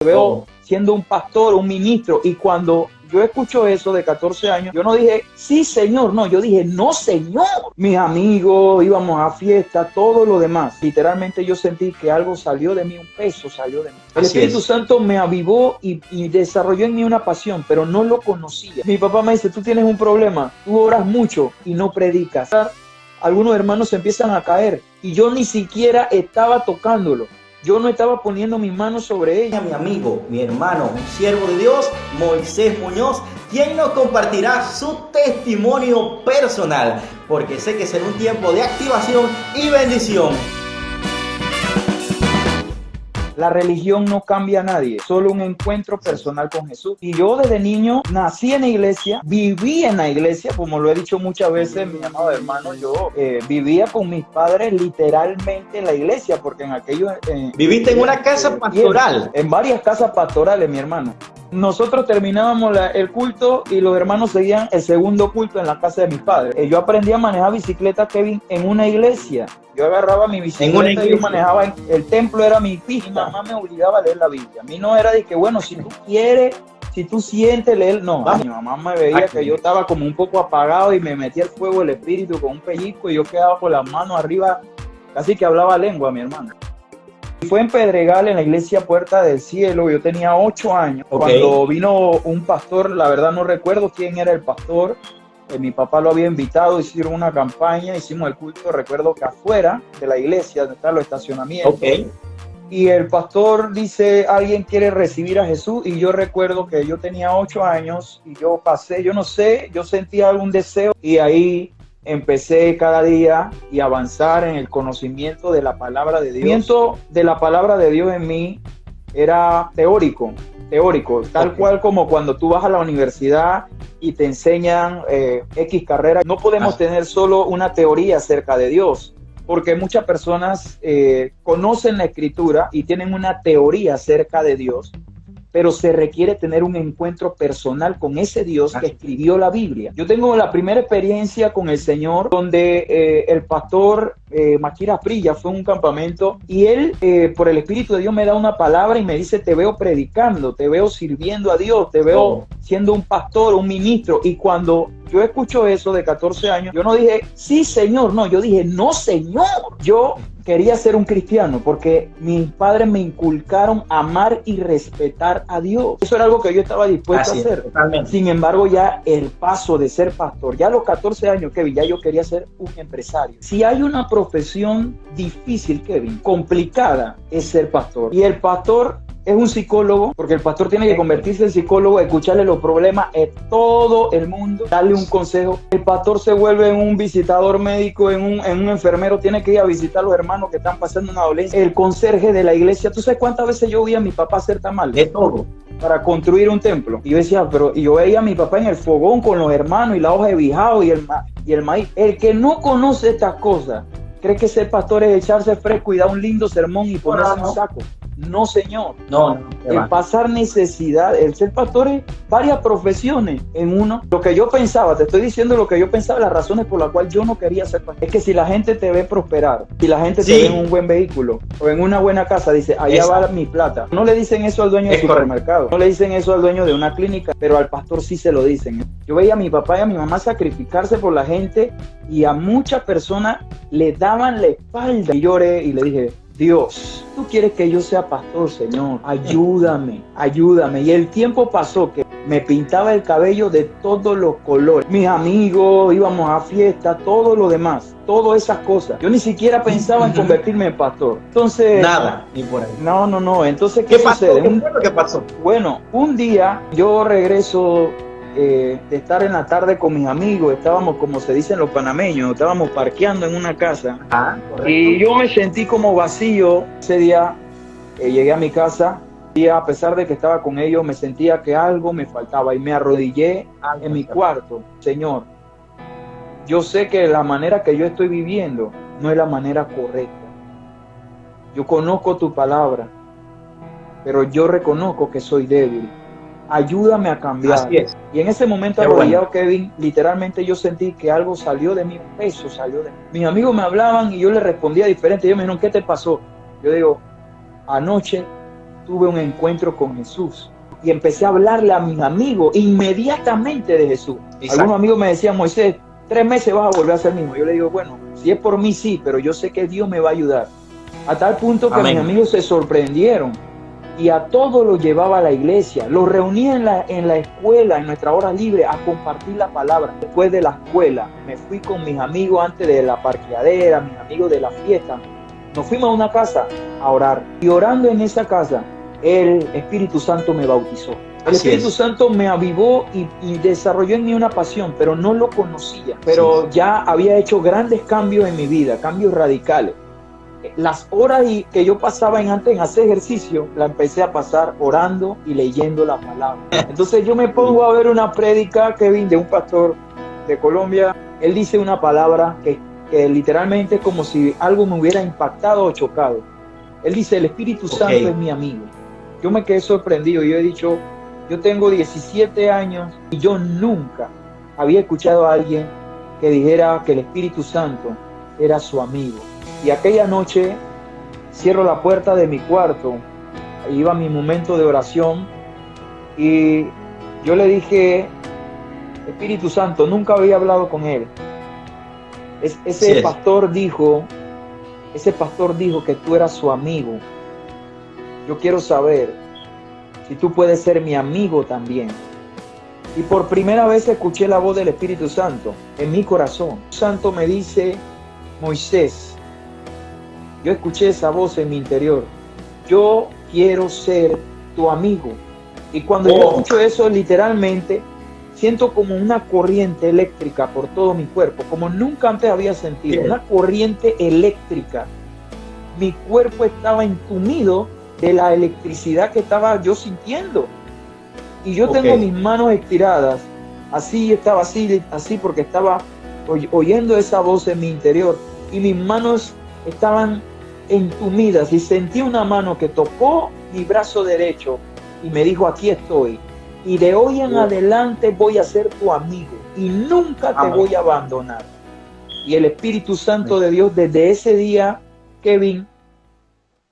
Veo siendo un pastor, un ministro, y cuando yo escucho eso de 14 años, yo no dije, sí, señor, no, yo dije, no, señor. Mis amigos, íbamos a fiesta, todo lo demás. Literalmente yo sentí que algo salió de mí, un peso salió de mí. El Espíritu Santo me avivó y desarrolló en mí una pasión, pero no lo conocía. Mi papá me dice, tú tienes un problema, tú oras mucho y no predicas. Algunos hermanos se empiezan a caer y yo ni siquiera estaba tocándolo. Yo no estaba poniendo mis manos sobre ella. Mi amigo, mi hermano, un siervo de Dios, Moisés Muñoz, quien nos compartirá su testimonio personal, porque sé que será un tiempo de activación y bendición. La religión no cambia a nadie, solo un encuentro personal con Jesús. Y yo desde niño nací en la iglesia, viví en la iglesia, como lo he dicho muchas veces, mi amado hermano, yo vivía con mis padres literalmente en la iglesia, porque en aquellos... ¿Viviste en una casa pastoral? En varias casas pastorales, mi hermano. Nosotros terminábamos el culto y los hermanos seguían el segundo culto en la casa de mis padres. Yo aprendí a manejar bicicleta, Kevin, en una iglesia. Yo agarraba mi bicicleta y yo manejaba, el templo era mi pista. Mi mamá me obligaba a leer la Biblia. A mí no era de que, bueno, si tú quieres, si tú sientes leer, no. Mi mamá me veía que yo estaba como un poco apagado y me metía el fuego del espíritu con un pellizco y yo quedaba con las manos arriba, casi que hablaba lengua, mi hermano. Fue en Pedregal, en la iglesia Puerta del Cielo. Yo tenía 8 años. Cuando vino un pastor, la verdad no recuerdo quién era el pastor. Mi papá lo había invitado, hicieron una campaña, hicimos el culto, recuerdo que afuera de la iglesia, donde están los estacionamientos. Y el pastor dice, alguien quiere recibir a Jesús. Y yo recuerdo que yo tenía 8 años y yo pasé, yo no sé, yo sentía algún deseo. Y ahí empecé cada día y avanzar en el conocimiento de la palabra de Dios. El conocimiento de la palabra de Dios en mí era teórico, tal cual como cuando tú vas a la universidad y te enseñan X carrera. No podemos tener solo una teoría acerca de Dios, porque muchas personas conocen la Escritura y tienen una teoría acerca de Dios, pero se requiere tener un encuentro personal con ese Dios que escribió la Biblia. Yo tengo la primera experiencia con el Señor, donde el pastor Maquira Prilla fue a un campamento y él, por el Espíritu de Dios, me da una palabra y me dice, te veo predicando, te veo sirviendo a Dios, te veo siendo un pastor, un ministro. Y cuando yo escucho eso de 14 años, yo no dije, sí, señor, no, yo dije, no, señor. Yo quería ser un cristiano porque mis padres me inculcaron amar y respetar a Dios. Eso era algo que yo estaba dispuesto a hacer. Totalmente. Sin embargo, ya el paso de ser pastor, ya a los 14 años, Kevin, ya yo quería ser un empresario. Si hay una profesión difícil, Kevin, complicada, es ser pastor. Y el pastor es un psicólogo, porque el pastor tiene que convertirse en psicólogo, escucharle los problemas de todo el mundo, darle un consejo. El pastor se vuelve un visitador médico, en un enfermero, tiene que ir a visitar a los hermanos que están pasando una dolencia. El conserje de la iglesia. ¿Tú sabes cuántas veces yo vi a mi papá hacer tamal? De todo. Para construir un templo. Y yo decía, y yo veía a mi papá en el fogón con los hermanos y la hoja de bijao y el maíz. El que no conoce estas cosas, cree que ser pastor es echarse fresco y dar un lindo sermón y ponerse un saco. No, señor. El pasar necesidad, el ser pastor es varias profesiones en uno. Lo que yo pensaba, te estoy diciendo lo que yo pensaba, las razones por las cuales yo no quería ser pastor. Es que si la gente te ve prosperar, si la gente te ve en un buen vehículo o en una buena casa, dice, allá va mi plata. No le dicen eso al dueño del supermercado, no le dicen eso al dueño de una clínica, pero al pastor sí se lo dicen. Yo veía a mi papá y a mi mamá sacrificarse por la gente y a muchas personas le daban la espalda. Y lloré y le dije, Dios, tú quieres que yo sea pastor, Señor, ayúdame, ayúdame. Y el tiempo pasó que me pintaba el cabello de todos los colores. Mis amigos, íbamos a fiestas, todo lo demás, todas esas cosas. Yo ni siquiera pensaba en convertirme en pastor. Entonces... Nada, ni por ahí. No. Entonces, ¿qué sucede? ¿Qué fue lo que pasó? Bueno, un día yo regreso de estar en la tarde con mis amigos, estábamos, como se dicen los panameños, estábamos parqueando en una casa y yo me sentí como vacío. Ese día llegué a mi casa y a pesar de que estaba con ellos me sentía que algo me faltaba y me arrodillé en mi cuarto. Señor, yo sé que la manera que yo estoy viviendo no es la manera correcta. Yo conozco tu palabra, pero yo reconozco que soy débil. Ayúdame a cambiar. Así es. Y en ese momento arrodillado, Kevin, literalmente yo sentí que algo salió de mí, un peso salió de mí. Mis amigos me hablaban y yo les respondía diferente. Ellos me dijeron, ¿qué te pasó? Yo digo, anoche tuve un encuentro con Jesús y empecé a hablarle a mis amigos inmediatamente de Jesús. Exacto. Algunos amigos me decían, Moisés, 3 meses vas a volver a ser mismo. Yo le digo, bueno, si es por mí sí, pero yo sé que Dios me va a ayudar. A tal punto que Amén. mis amigos se sorprendieron y a todos los llevaba a la iglesia. Los reunía en la escuela, en nuestra hora libre, a compartir la palabra. Después de la escuela, me fui con mis amigos antes de la parqueadera, mis amigos de la fiesta. Nos fuimos a una casa a orar. Y orando en esa casa, el Espíritu Santo me bautizó. El Espíritu Santo me avivó y desarrolló en mí una pasión, pero no lo conocía. Pero ya había hecho grandes cambios en mi vida, cambios radicales. Las horas que yo pasaba antes en hacer ejercicio, la empecé a pasar orando y leyendo la palabra. Entonces yo me pongo a ver una prédica, Kevin, de un pastor de Colombia. Él dice una palabra que literalmente es como si algo me hubiera impactado o chocado. Él dice, el Espíritu Santo es mi amigo. Yo me quedé sorprendido. Yo he dicho, yo tengo 17 años y yo nunca había escuchado a alguien que dijera que el Espíritu Santo era su amigo. Y aquella noche cierro la puerta de mi cuarto, iba mi momento de oración y yo le dije, Espíritu Santo, nunca había hablado con él. Ese pastor dijo que tú eras su amigo. Yo quiero saber si tú puedes ser mi amigo también. Y por primera vez escuché la voz del Espíritu Santo en mi corazón. El Santo me dice, Moisés, yo escuché esa voz en mi interior. Yo quiero ser tu amigo. Y cuando yo escucho eso, literalmente, siento como una corriente eléctrica por todo mi cuerpo, como nunca antes había sentido. Una corriente eléctrica. Mi cuerpo estaba entumido de la electricidad que estaba yo sintiendo. Y yo tengo mis manos estiradas. Así estaba, así porque estaba oyendo esa voz en mi interior. Y mis manos estaban entumidas y sentí una mano que tocó mi brazo derecho y me dijo, aquí estoy y de hoy en adelante voy a ser tu amigo y nunca te voy a abandonar. Y el Espíritu Santo de Dios desde ese día, Kevin,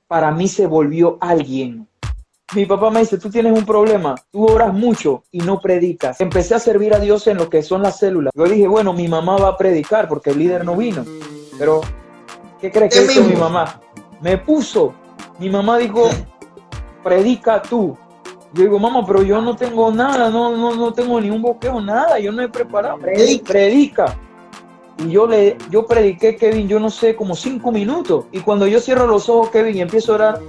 para mí se volvió alguien. Mi papá me dice, tú tienes un problema, tú oras mucho y no predicas. Empecé a servir a Dios en lo que son las células. Yo dije, bueno, mi mamá va a predicar porque el líder no vino, pero ¿qué crees que hizo mi mamá? Me puso. Mi mamá dijo, predica tú. Yo digo, mamá, pero yo no tengo nada, no tengo ni un bosquejo, nada, yo no he preparado. Predica. Y yo prediqué, Kevin, yo no sé, como 5 minutos. Y cuando yo cierro los ojos, Kevin, y empiezo a orar,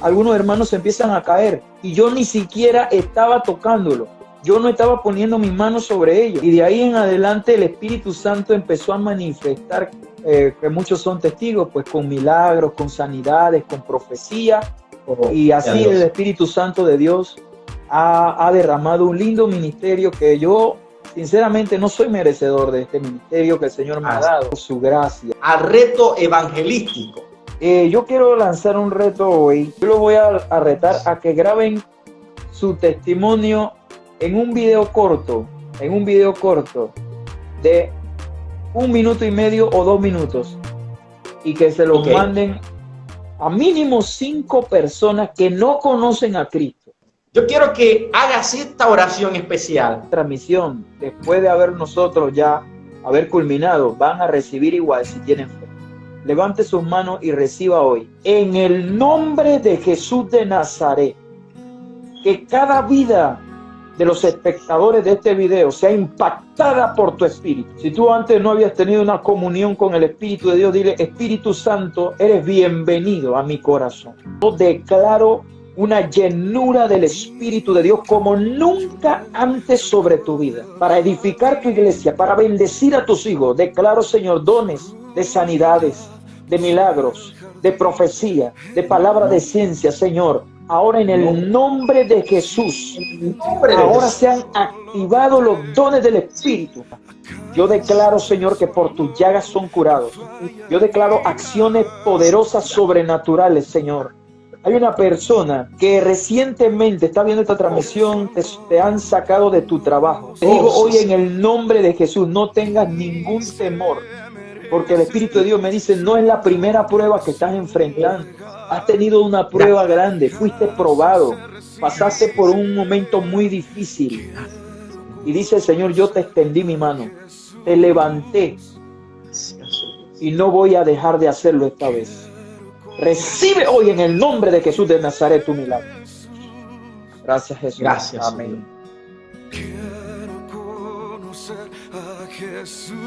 algunos hermanos se empiezan a caer. Y yo ni siquiera estaba tocándolo. Yo no estaba poniendo mis manos sobre ellos. Y de ahí en adelante el Espíritu Santo empezó a manifestar, que muchos son testigos, pues con milagros, con sanidades, con profecía. Y así el Espíritu Santo de Dios ha derramado un lindo ministerio que yo, sinceramente, no soy merecedor de este ministerio que el Señor me ha dado, por su gracia. Al reto evangelístico. Yo quiero lanzar un reto hoy. Yo lo voy a retar a que graben su testimonio en un video corto de 1 minuto y medio o 2 minutos y que se lo manden a mínimo 5 personas que no conocen a Cristo. Yo quiero que hagas esta oración especial. Transmisión, después de nosotros ya haber culminado, van a recibir igual si tienen fe. Levante sus manos y reciba hoy. En el nombre de Jesús de Nazaret, que cada vida de los espectadores de este video sea impactada por tu Espíritu. Si tú antes no habías tenido una comunión con el Espíritu de Dios, dile, Espíritu Santo, eres bienvenido a mi corazón. Yo declaro una llenura del Espíritu de Dios como nunca antes sobre tu vida, para edificar tu iglesia, para bendecir a tus hijos. Declaro, Señor, dones de sanidades, de milagros, de profecía, de palabra de ciencia, Señor. Ahora en el nombre de Jesús, ahora se han activado los dones del Espíritu. Yo declaro, Señor, que por tus llagas son curados. Yo declaro acciones poderosas, sobrenaturales, Señor. Hay una persona que recientemente está viendo esta transmisión, te han sacado de tu trabajo. Te digo hoy en el nombre de Jesús, no tengas ningún temor, porque el Espíritu de Dios me dice, no es la primera prueba que estás enfrentando. Has tenido una prueba grande, fuiste probado, pasaste por un momento muy difícil. Y dice el Señor, yo te extendí mi mano, te levanté y no voy a dejar de hacerlo esta vez. Recibe hoy en el nombre de Jesús de Nazaret tu milagro. Gracias, Jesús. Gracias, amén. Quiero conocer a Jesús.